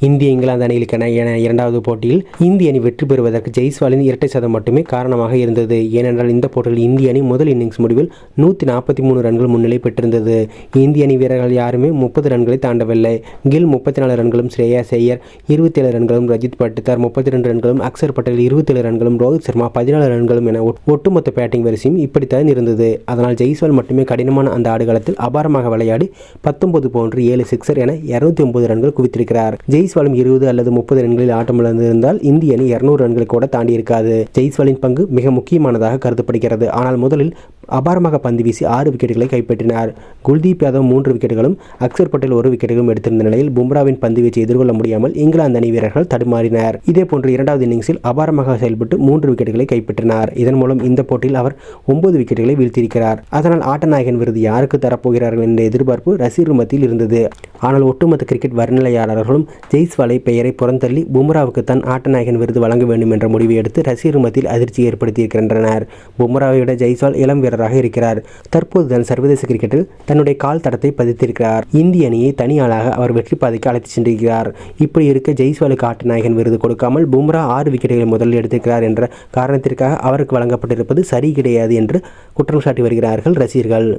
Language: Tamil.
இந்திய இங்கிலாந்து அணிகளுக்கான இரண்டாவது போட்டியில் இந்திய அணி வெற்றி பெறுவதற்கு ஜெய்ஸ்வாலின் இரட்டை சதம் மட்டுமே காரணமாக இருந்தது. ஏனென்றால் இந்த போட்டியில் இந்திய அணி முதல் இன்னிங்ஸ் முடிவில் 143 ரன்கள் முன்னிலை பெற்றிருந்தது. இந்திய அணி வீரர்கள் யாருமே 30 ரன்களை தாண்டவில்லை. கில் 34 ரன்களும், ஸ்ரேயாஸ் ஐயர் 27 ரன்களும், ரஜித் பட்டிதார் 32 ரன்களும், அக்சர் பட்டேல் 27 ரன்களும், ரோஹித் சர்மா 14 ரன்களும் என ஒட்டுமொத்த பேட்டிங் வரிசையும் இப்படித்தான் இருந்தது. அதனால் ஜெய்ஸ்வால் மட்டுமே கடினமான அந்த ஆடுகளத்தில் அபாரமாக விளையாடி 19 போன்று 7 சிக்ஸர் என 209 ரன்கள் குவித்திருக்கிறார். ஜெய்ஸ்வாலும் 20 அல்லது 30 ரன்களில் ஆட்டமிழந்திருந்தால் இந்திய அணி 200 ரன்களை கூட தாண்டி இருக்காது. ஜெய்ஸ்வாலின் பங்கு மிக முக்கியமானதாக கருதப்படுகிறது. ஆனால் முதலில் அபாரமாக பந்து வீசி 6 விக்கெட்டுகளை கைப்பற்றினார். குல்தீப் யாதவ் 3 விக்கெட்டுகளும், அக்சர் பட்டேல் 1 விக்கெட்டுகளும் எடுத்திருந்த நிலையில் பும்ராவின் பந்து வீச்சை எதிர்கொள்ள முடியாமல் இங்கிலாந்து அணி வீரர்கள் தடுமாறினர். இதேபோன்று இரண்டாவது இன்னிங்ஸில் அபாரமாக செயல்பட்டு 3 விக்கெட்டுகளை கைப்பற்றினார். இதன் மூலம் இந்த போட்டியில் அவர் 9 விக்கெட்டுகளை வீழ்த்தியிருக்கிறார். அதனால் ஆட்டநாயகன் விருது யாருக்கு தரப்போகிறார்கள் என்ற எதிர்பார்ப்பு ரசிகர்கள் மத்தியில் இருந்தது. ஆனால் ஒட்டுமொத்த கிரிக்கெட் வர்ணனையாளர்களும் ஜெய்ஸ்வாலை பெயரை புறந்தள்ளி பும்ராவுக்கு தான் ஆட்டநாயகன் விருது வழங்க வேண்டும் என்ற முடிவை எடுத்து ரசிகர்கள் மத்தியில் அதிர்ச்சி ஏற்படுத்தியிருக்கின்றனர். பும்ராவை விட ஜெய்ஸ்வால் இளம் வீரராக இருக்கிறார். தற்போதுதான் சர்வதேச கிரிக்கெட்டில் தன்னுடைய கால் தடத்தை பதித்திருக்கிறார். இந்திய அணியை தனியாளாக அவர் வெற்றி பாதைக்கு அழைத்து சென்றிருக்கிறார். இப்படி இருக்க ஜெய்ஸ்வாலுக்கு ஆட்டநாயகன் விருது கொடுக்காமல் பும்ரா 6 விக்கெட்டுகளை முதலில் எடுத்திருக்கிறார் என்ற காரணத்திற்காக அவருக்கு வழங்கப்பட்டிருப்பது சரி கிடையாது என்று குற்றம் சாட்டி வருகிறார்கள் ரசிகர்கள்.